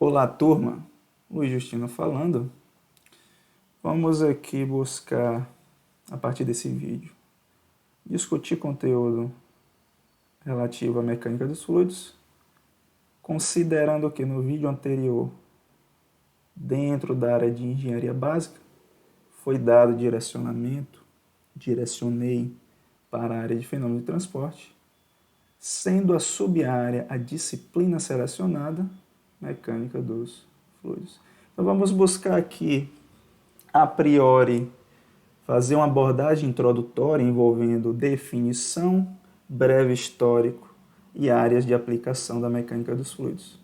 Olá, turma. Luiz Justino falando. Vamos aqui buscar, a partir desse vídeo, discutir conteúdo relativo à mecânica dos fluidos, considerando que no vídeo anterior, dentro da área de engenharia básica, foi dado direcionei para a área de fenômeno de transporte, sendo a sub-área a disciplina selecionada, mecânica dos fluidos. Então vamos buscar aqui, a priori, fazer uma abordagem introdutória envolvendo definição, breve histórico e áreas de aplicação da mecânica dos fluidos.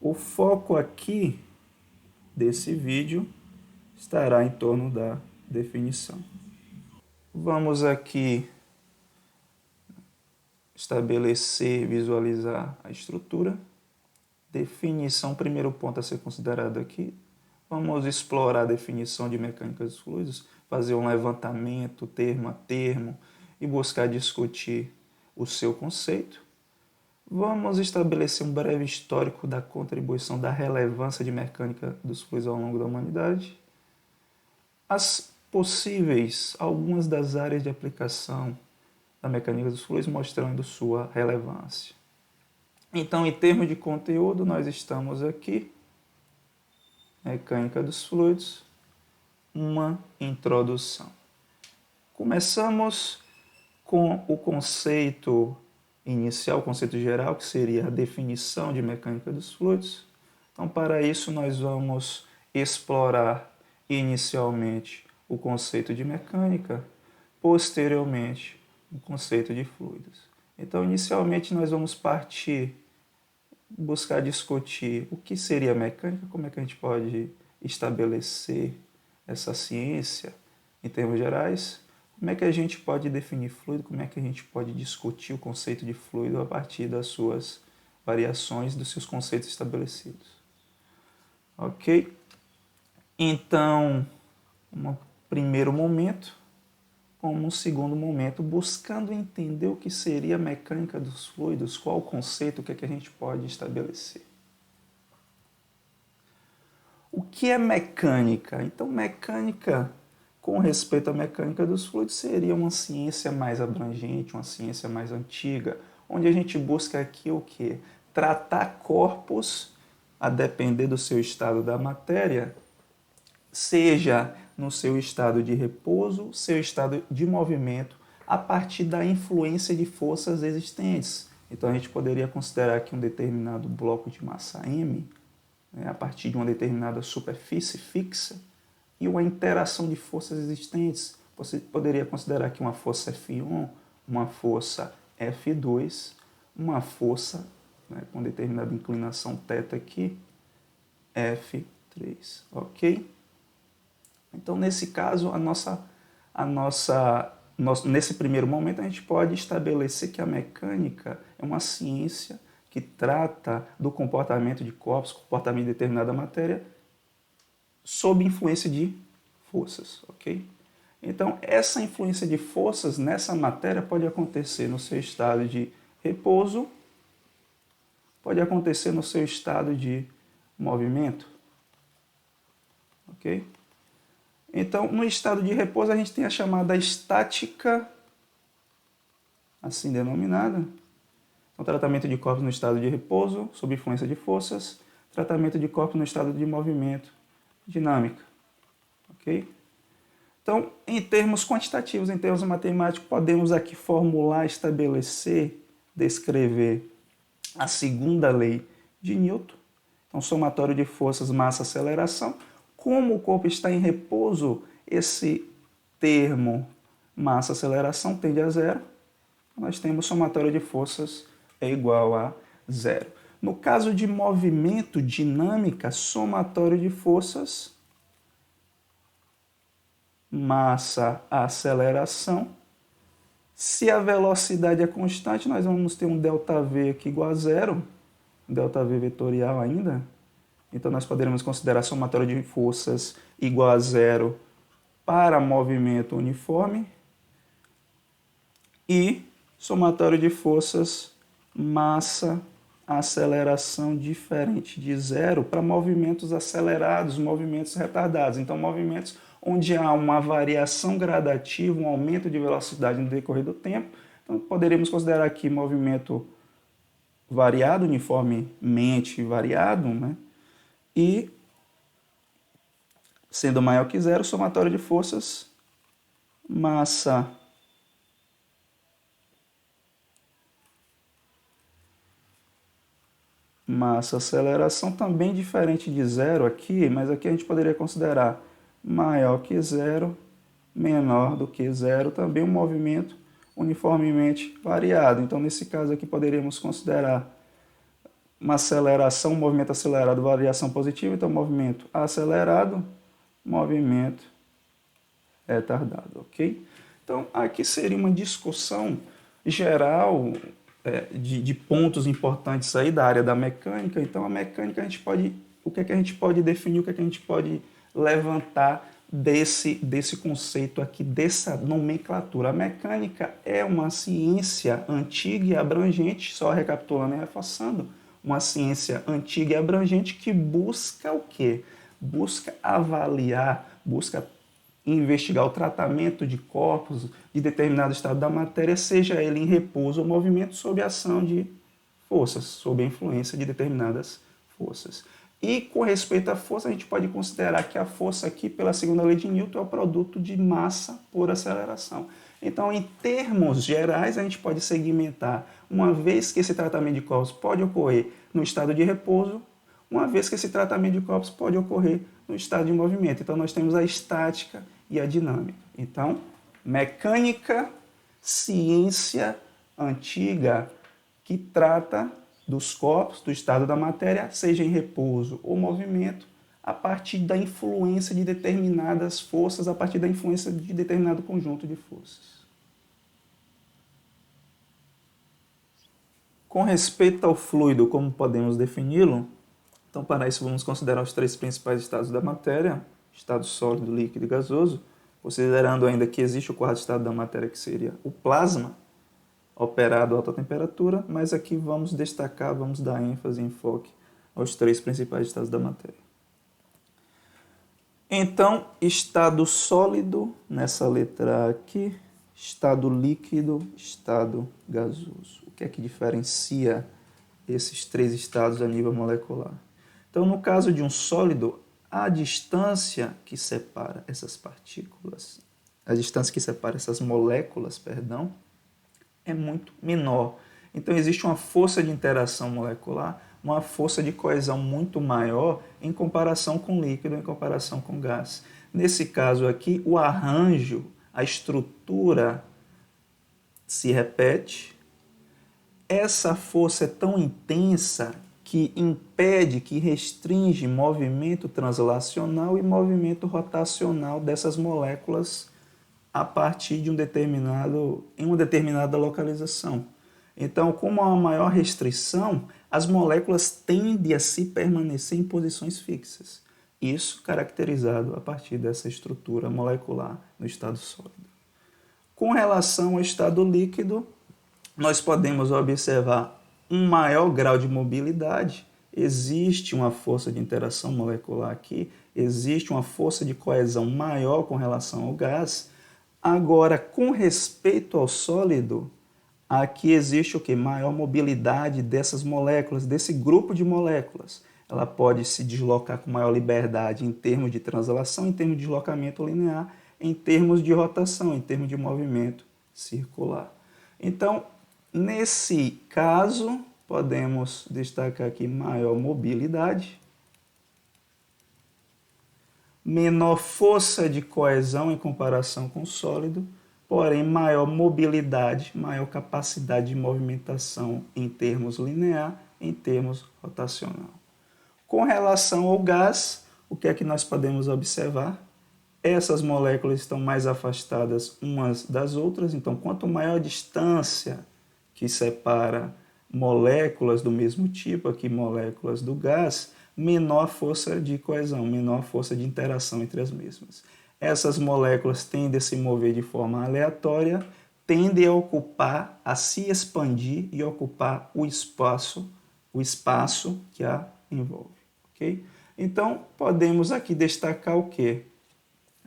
O foco aqui desse vídeo estará em torno da definição. Vamos aqui estabelecer, visualizar a estrutura. Definição, primeiro ponto a ser considerado aqui. Vamos explorar a definição de mecânica dos fluidos, fazer um levantamento termo a termo e buscar discutir o seu conceito. Vamos estabelecer um breve histórico da contribuição, da relevância de mecânica dos fluidos ao longo da humanidade. As possíveis, algumas das áreas de aplicação da mecânica dos fluidos mostrando sua relevância. Então, em termos de conteúdo, nós estamos aqui, mecânica dos fluidos, uma introdução. Começamos com o conceito inicial, o conceito geral, que seria a definição de mecânica dos fluidos. Então, para isso, nós vamos explorar inicialmente o conceito de mecânica, posteriormente o conceito de fluidos. Então, inicialmente, nós vamos buscar discutir o que seria mecânica, como é que a gente pode estabelecer essa ciência em termos gerais, como é que a gente pode definir fluido, como é que a gente pode discutir o conceito de fluido a partir das suas variações, dos seus conceitos estabelecidos. Ok? Então, um primeiro momento, como um segundo momento, buscando entender o que seria a mecânica dos fluidos, qual o conceito, o que é que a gente pode estabelecer. O que é mecânica? Então, mecânica, com respeito à mecânica dos fluidos, seria uma ciência mais abrangente, uma ciência mais antiga, onde a gente busca aqui o quê? Tratar corpos, a depender do seu estado da matéria, seja no seu estado de repouso, seu estado de movimento, a partir da influência de forças existentes. Então, a gente poderia considerar que um determinado bloco de massa M, a partir de uma determinada superfície fixa, e uma interação de forças existentes. Você poderia considerar que uma força F1, uma força F2, uma força com determinada inclinação θ aqui, F3, ok? Então, nesse caso, nesse primeiro momento, a gente pode estabelecer que a mecânica é uma ciência que trata do comportamento de corpos, comportamento de determinada matéria, sob influência de forças, ok? Então, essa influência de forças nessa matéria pode acontecer no seu estado de repouso, pode acontecer no seu estado de movimento, ok? Então, no estado de repouso, a gente tem a chamada estática, assim denominada. Então, tratamento de corpos no estado de repouso, sob influência de forças. Tratamento de corpos no estado de movimento, dinâmica. Ok? Então, em termos quantitativos, em termos matemáticos, podemos aqui formular, estabelecer, descrever a segunda lei de Newton. Então, somatório de forças, massa, aceleração. Como o corpo está em repouso, esse termo massa, aceleração tende a zero. Nós temos somatório de forças é igual a zero. No caso de movimento, dinâmica, somatório de forças, massa, aceleração. Se a velocidade é constante, nós vamos ter um ΔV aqui igual a zero, ΔV vetorial ainda. Então, nós poderemos considerar somatório de forças igual a zero para movimento uniforme e somatório de forças, massa, aceleração diferente de zero para movimentos acelerados, movimentos retardados. Então, movimentos onde há uma variação gradativa, um aumento de velocidade no decorrer do tempo. Então, poderíamos considerar aqui movimento variado, uniformemente variado, né? E, sendo maior que zero, somatório de forças, massa aceleração também diferente de zero aqui, mas aqui a gente poderia considerar maior que zero, menor do que zero, também um movimento uniformemente variado. Então, nesse caso aqui, poderíamos considerar uma aceleração, um movimento acelerado, variação positiva, então movimento acelerado, movimento retardado, ok? Então, aqui seria uma discussão geral de pontos importantes aí da área da mecânica. Então, a mecânica, a gente pode, o que é que a gente pode definir, o que é que a gente pode levantar desse conceito aqui, dessa nomenclatura. A mecânica é uma ciência antiga e abrangente, só recapitulando e reforçando, uma ciência antiga e abrangente que busca o quê? Busca avaliar, busca investigar o tratamento de corpos de determinado estado da matéria, seja ele em repouso ou movimento, sob a ação de forças, sob a influência de determinadas forças. E com respeito à força, a gente pode considerar que a força aqui, pela segunda lei de Newton, é o produto de massa por aceleração. Então, em termos gerais, a gente pode segmentar, uma vez que esse tratamento de corpos pode ocorrer no estado de repouso, uma vez que esse tratamento de corpos pode ocorrer no estado de movimento. Então, nós temos a estática e a dinâmica. Então, mecânica, ciência antiga que trata dos corpos, do estado da matéria, seja em repouso ou movimento, a partir da influência de determinadas forças, a partir da influência de determinado conjunto de forças. Com respeito ao fluido, como podemos defini-lo? Então, para isso, vamos considerar os três principais estados da matéria, estado sólido, líquido e gasoso, considerando ainda que existe o quarto estado da matéria, que seria o plasma, operado a alta temperatura, mas aqui vamos destacar, vamos dar ênfase e enfoque aos três principais estados da matéria. Então, estado sólido, nessa letra aqui, estado líquido, estado gasoso. O que é que diferencia esses três estados a nível molecular? Então, no caso de um sólido, a distância que separa essas partículas, a distância que separa essas moléculas, é muito menor. Então, existe uma força de interação molecular, uma força de coesão muito maior em comparação com líquido, em comparação com gás. Nesse caso aqui, o arranjo, a estrutura se repete. Essa força é tão intensa que impede, que restringe movimento translacional e movimento rotacional dessas moléculas a partir de em uma determinada localização. Então, como há uma maior restrição, as moléculas tendem a se permanecer em posições fixas. Isso caracterizado a partir dessa estrutura molecular no estado sólido. Com relação ao estado líquido, nós podemos observar um maior grau de mobilidade, existe uma força de interação molecular aqui, existe uma força de coesão maior com relação ao gás. Agora, com respeito ao sólido, aqui existe o quê? Maior mobilidade dessas moléculas, desse grupo de moléculas. Ela pode se deslocar com maior liberdade em termos de translação, em termos de deslocamento linear, em termos de rotação, em termos de movimento circular. Então, nesse caso, podemos destacar aqui maior mobilidade, menor força de coesão em comparação com o sólido, porém maior mobilidade, maior capacidade de movimentação em termos linear, em termos rotacional. Com relação ao gás, o que é que nós podemos observar? Essas moléculas estão mais afastadas umas das outras, então quanto maior a distância que separa moléculas do mesmo tipo, aqui moléculas do gás, menor força de coesão, menor força de interação entre as mesmas. Essas moléculas tendem a se mover de forma aleatória, tendem a ocupar, a se expandir e ocupar o espaço o espaço que a envolve. Ok? Então, podemos aqui destacar o quê?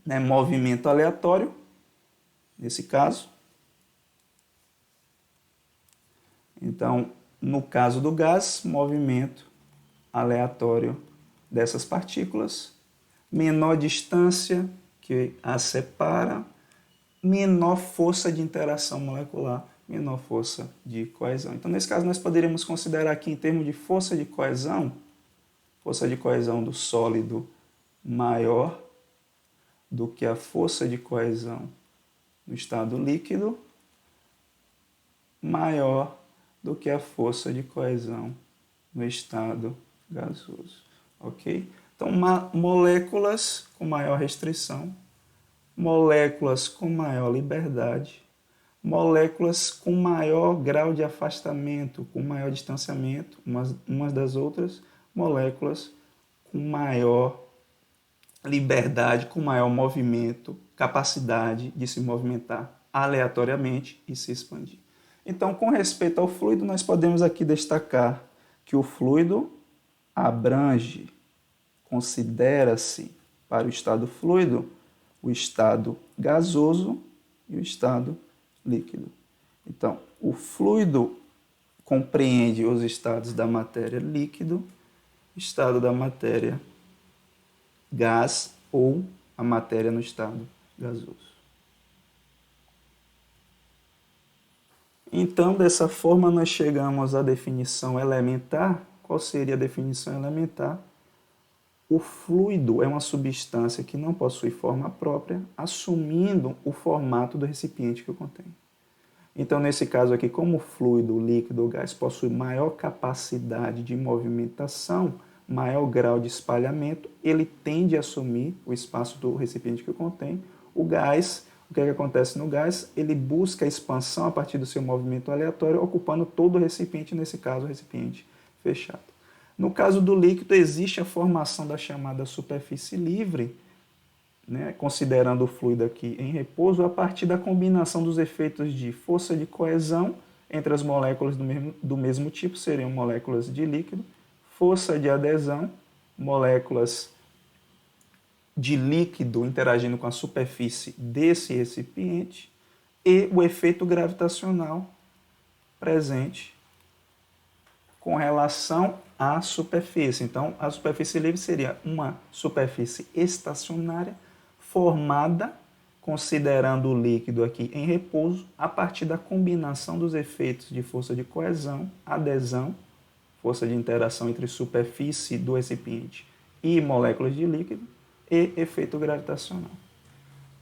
Né, movimento aleatório, nesse caso. Então, no caso do gás, movimento aleatório dessas partículas, menor distância que as separa, menor força de interação molecular, menor força de coesão. Então, nesse caso, nós poderíamos considerar aqui, em termos de força de coesão do sólido maior do que a força de coesão no estado líquido, maior do que a força de coesão no estado gasoso. Ok? Então, moléculas com maior restrição, moléculas com maior liberdade, moléculas com maior grau de afastamento, com maior distanciamento umas das outras, moléculas com maior liberdade, com maior movimento, capacidade de se movimentar aleatoriamente e se expandir. Então, com respeito ao fluido, nós podemos aqui destacar que o fluido abrange, considera-se para o estado fluido o estado gasoso e o estado líquido. Então, o fluido compreende os estados da matéria líquido, estado da matéria gás ou a matéria no estado gasoso. Então, dessa forma, nós chegamos à definição elementar. Qual seria a definição elementar? O fluido é uma substância que não possui forma própria, assumindo o formato do recipiente que o contém. Então, nesse caso aqui, como o fluido, o líquido, o gás possui maior capacidade de movimentação, maior grau de espalhamento, ele tende a assumir o espaço do recipiente que o contém. O gás, o que acontece no gás? Ele busca a expansão a partir do seu movimento aleatório, ocupando todo o recipiente, nesse caso, o recipiente fechado. No caso do líquido, existe a formação da chamada superfície livre, né, considerando o fluido aqui em repouso, a partir da combinação dos efeitos de força de coesão entre as moléculas do mesmo tipo, seriam moléculas de líquido, força de adesão, moléculas de líquido interagindo com a superfície desse recipiente, e o efeito gravitacional presente com relação à superfície. Então, a superfície livre seria uma superfície estacionária formada, considerando o líquido aqui em repouso, a partir da combinação dos efeitos de força de coesão, adesão, força de interação entre superfície do recipiente e moléculas de líquido, e efeito gravitacional.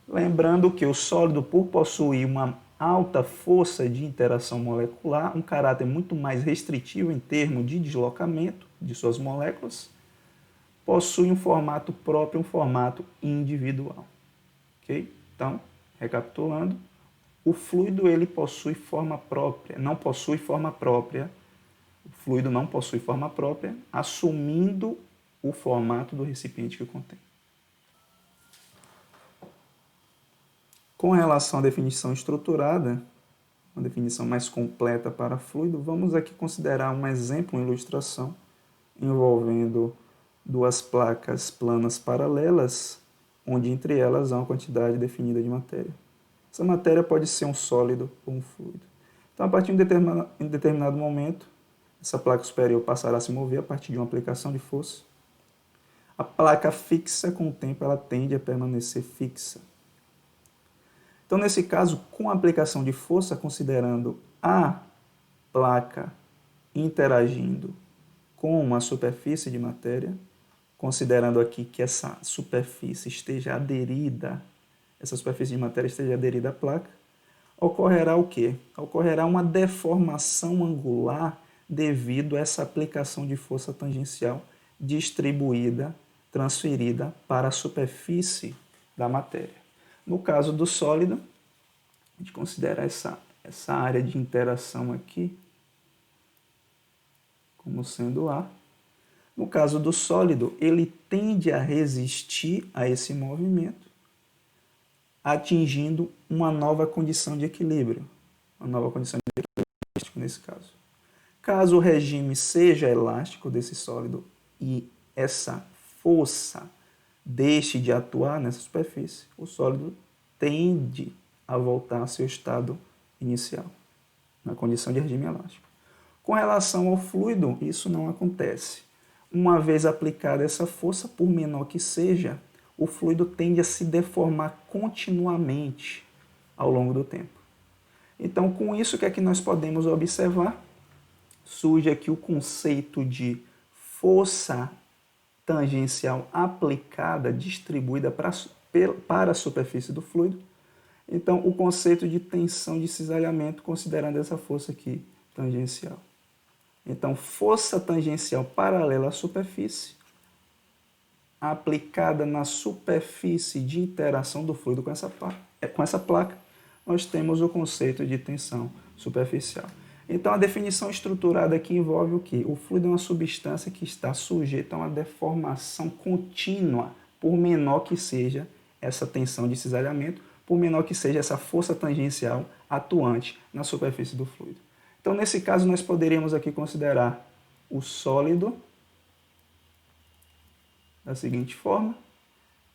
Lembrando que o sólido, por possuir uma alta força de interação molecular, um caráter muito mais restritivo em termos de deslocamento de suas moléculas, possui um formato próprio, um formato individual. Okay? Então, recapitulando, o fluido ele possui forma própria, não possui forma própria, o fluido não possui forma própria, assumindo o formato do recipiente que o contém. Com relação à definição estruturada, uma definição mais completa para fluido, vamos aqui considerar um exemplo, uma ilustração, envolvendo duas placas planas paralelas, onde entre elas há uma quantidade definida de matéria. Essa matéria pode ser um sólido ou um fluido. Então, a partir de um determinado momento, essa placa superior passará a se mover a partir de uma aplicação de força. A placa fixa, com o tempo, ela tende a permanecer fixa. Então, nesse caso, com a aplicação de força, considerando a placa interagindo com uma superfície de matéria, considerando aqui que essa superfície esteja aderida, essa superfície de matéria esteja aderida à placa, ocorrerá o quê? Ocorrerá uma deformação angular devido a essa aplicação de força tangencial distribuída, transferida para a superfície da matéria. No caso do sólido, a gente considera essa área de interação aqui como sendo A. No caso do sólido, ele tende a resistir a esse movimento, atingindo uma nova condição de equilíbrio. Uma nova condição de equilíbrio nesse caso. Caso o regime seja elástico desse sólido e essa força deixe de atuar nessa superfície, o sólido tende a voltar ao seu estado inicial, na condição de regime elástico. Com relação ao fluido, isso não acontece. Uma vez aplicada essa força, por menor que seja, o fluido tende a se deformar continuamente ao longo do tempo. Então, com isso, o que é que nós podemos observar? Surge aqui o conceito de força tangencial aplicada, distribuída para a superfície do fluido. Então, o conceito de tensão de cisalhamento, considerando essa força aqui, tangencial. Então, força tangencial paralela à superfície, aplicada na superfície de interação do fluido com essa placa, nós temos o conceito de tensão superficial. Então, a definição estruturada aqui envolve o quê? O fluido é uma substância que está sujeita a uma deformação contínua, por menor que seja essa tensão de cisalhamento, por menor que seja essa força tangencial atuante na superfície do fluido. Então, nesse caso, nós poderíamos aqui considerar o sólido da seguinte forma: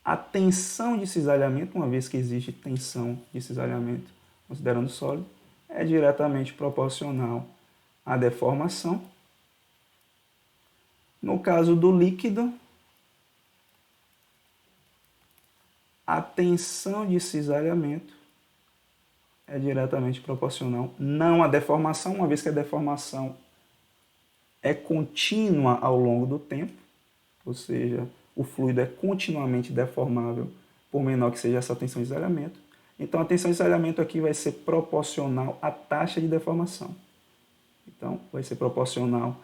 a tensão de cisalhamento, uma vez que existe tensão de cisalhamento, considerando o sólido, é diretamente proporcional à deformação. No caso do líquido, a tensão de cisalhamento é diretamente proporcional, não à deformação, uma vez que a deformação é contínua ao longo do tempo, ou seja, o fluido é continuamente deformável, por menor que seja essa tensão de cisalhamento. Então, a tensão de cisalhamento aqui vai ser proporcional à taxa de deformação. Então, vai ser proporcional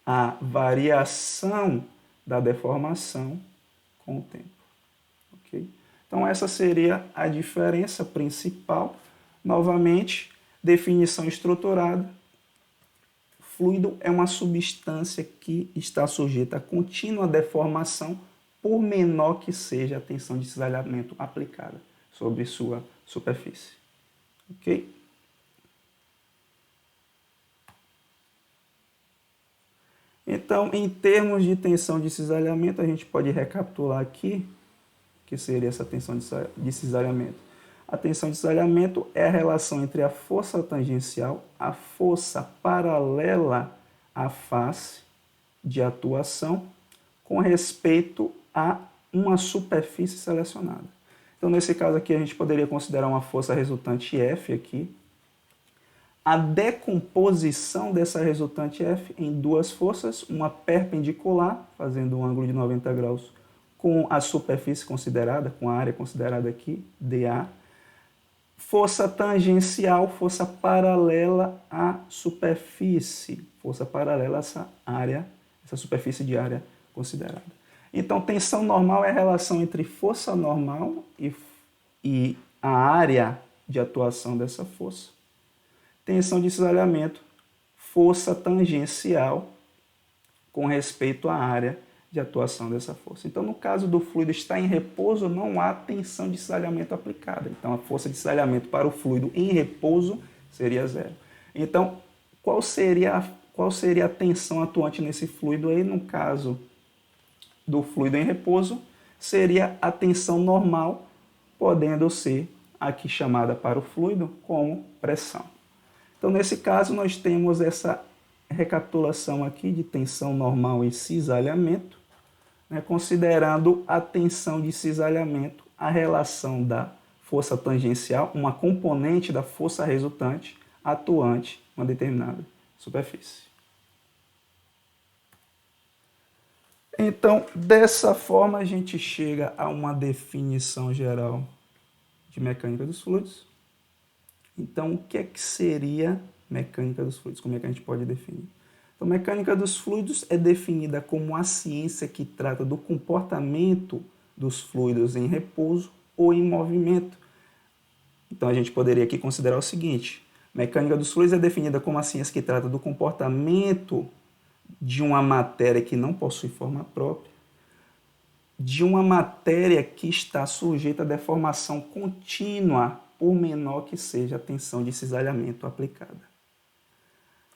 à variação da deformação com o tempo. Okay? Então, essa seria a diferença principal. Novamente, definição estruturada. Fluido é uma substância que está sujeita a contínua deformação, por menor que seja a tensão de cisalhamento aplicada sobre sua superfície. Ok? Então, em termos de tensão de cisalhamento, a gente pode recapitular aqui o que seria essa tensão de cisalhamento. A tensão de cisalhamento é a relação entre a força tangencial, a força paralela à face de atuação, com respeito a uma superfície selecionada. Então, nesse caso aqui, a gente poderia considerar uma força resultante F aqui. A decomposição dessa resultante F em duas forças, uma perpendicular, fazendo um ângulo de 90 graus com a superfície considerada, com a área considerada aqui, dA. Força tangencial, força paralela à superfície, força paralela a essa área, essa superfície de área considerada. Então, tensão normal é a relação entre força normal e a área de atuação dessa força. Tensão de cisalhamento, força tangencial com respeito à área de atuação dessa força. Então, no caso do fluido estar em repouso, não há tensão de cisalhamento aplicada. Então, a força de cisalhamento para o fluido em repouso seria zero. Então, qual seria a tensão atuante nesse fluido aí? No caso do fluido em repouso, seria a tensão normal, podendo ser aqui chamada para o fluido como pressão. Então, nesse caso, nós temos essa recapitulação aqui de tensão normal e cisalhamento, né, considerando a tensão de cisalhamento, a relação da força tangencial, uma componente da força resultante, atuante em uma determinada superfície. Então, dessa forma, a gente chega a uma definição geral de mecânica dos fluidos. Então, o que é que seria mecânica dos fluidos? Como é que a gente pode definir? Então, mecânica dos fluidos é definida como a ciência que trata do comportamento dos fluidos em repouso ou em movimento. Então, a gente poderia aqui considerar o seguinte: mecânica dos fluidos é definida como a ciência que trata do comportamento de uma matéria que não possui forma própria, de uma matéria que está sujeita a deformação contínua, por menor que seja a tensão de cisalhamento aplicada.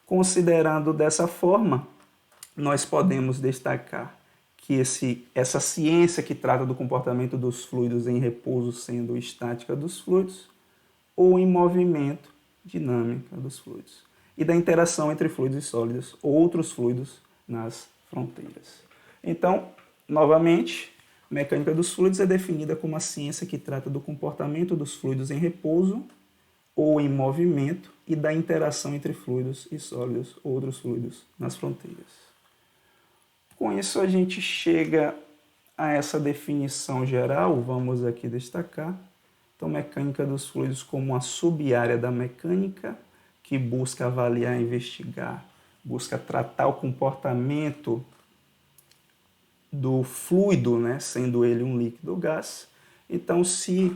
Considerando dessa forma, nós podemos destacar que essa ciência que trata do comportamento dos fluidos em repouso sendo estática dos fluidos ou em movimento, dinâmica dos fluidos, e da interação entre fluidos e sólidos ou outros fluidos nas fronteiras. Então, novamente, mecânica dos fluidos é definida como a ciência que trata do comportamento dos fluidos em repouso ou em movimento e da interação entre fluidos e sólidos ou outros fluidos nas fronteiras. Com isso, a gente chega a essa definição geral, vamos aqui destacar. Então, mecânica dos fluidos como uma sub-área da mecânica, que busca avaliar, investigar, busca tratar o comportamento do fluido, né, sendo ele um líquido ou gás. Então, se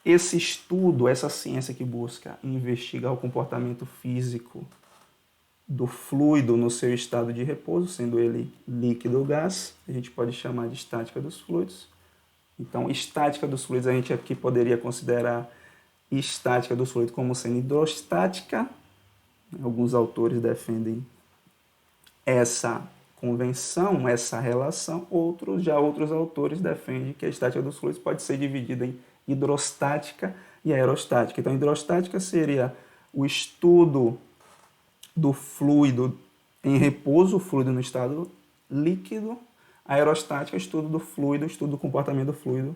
esse estudo, essa ciência que busca investigar o comportamento físico do fluido no seu estado de repouso, sendo ele líquido ou gás, a gente pode chamar de estática dos fluidos. Então, estática dos fluidos, a gente aqui poderia considerar estática dos fluidos como sendo hidrostática. Alguns autores defendem essa convenção, essa relação. Outros autores defendem que a estática dos fluidos pode ser dividida em hidrostática e aerostática. Então, hidrostática seria o estudo do fluido em repouso, o fluido no estado líquido. A aerostática, estudo do fluido, estudo do comportamento do fluido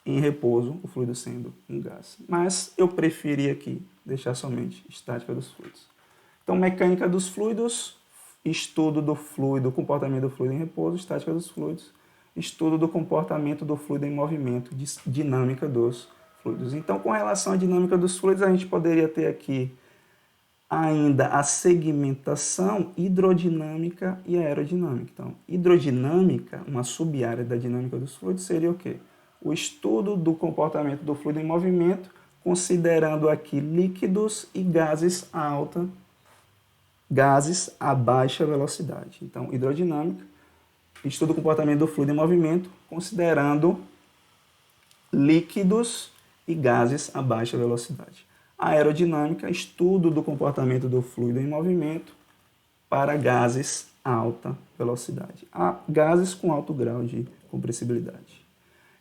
em repouso, o fluido sendo um gás. Mas eu preferi aqui deixar somente estática dos fluidos. Então, mecânica dos fluidos, estudo do fluido, comportamento do fluido em repouso, estática dos fluidos, estudo do comportamento do fluido em movimento, dinâmica dos fluidos. Então, com relação à dinâmica dos fluidos, a gente poderia ter aqui ainda a segmentação hidrodinâmica e aerodinâmica. Então, hidrodinâmica, uma sub-área da dinâmica dos fluidos, seria o quê? O estudo do comportamento do fluido em movimento, considerando aqui líquidos e gases a baixa velocidade. Então, hidrodinâmica, estudo do comportamento do fluido em movimento, considerando líquidos e gases a baixa velocidade. Aerodinâmica, estudo do comportamento do fluido em movimento para gases a alta velocidade. Gases com alto grau de compressibilidade.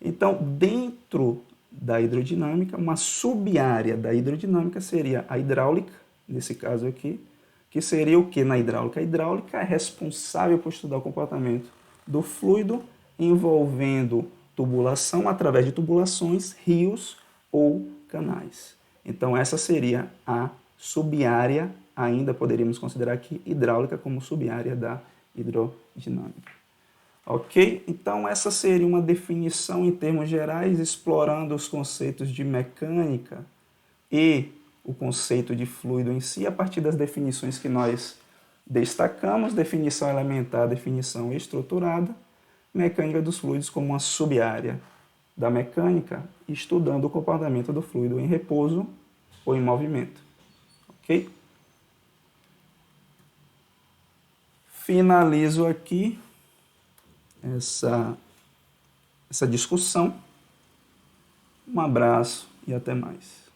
Então, dentro da hidrodinâmica, uma sub-área da hidrodinâmica seria a hidráulica, nesse caso aqui, que seria o que na hidráulica? A hidráulica é responsável por estudar o comportamento do fluido envolvendo tubulação através de tubulações, rios ou canais. Então, essa seria a sub-área, ainda poderíamos considerar aqui hidráulica como sub-área da hidrodinâmica. Ok? Então, essa seria uma definição em termos gerais, explorando os conceitos de mecânica e o conceito de fluido em si, a partir das definições que nós destacamos, definição elementar, definição estruturada, mecânica dos fluidos como uma sub-área da mecânica, estudando o comportamento do fluido em repouso ou em movimento. Ok? Finalizo aqui essa discussão. Um abraço e até mais.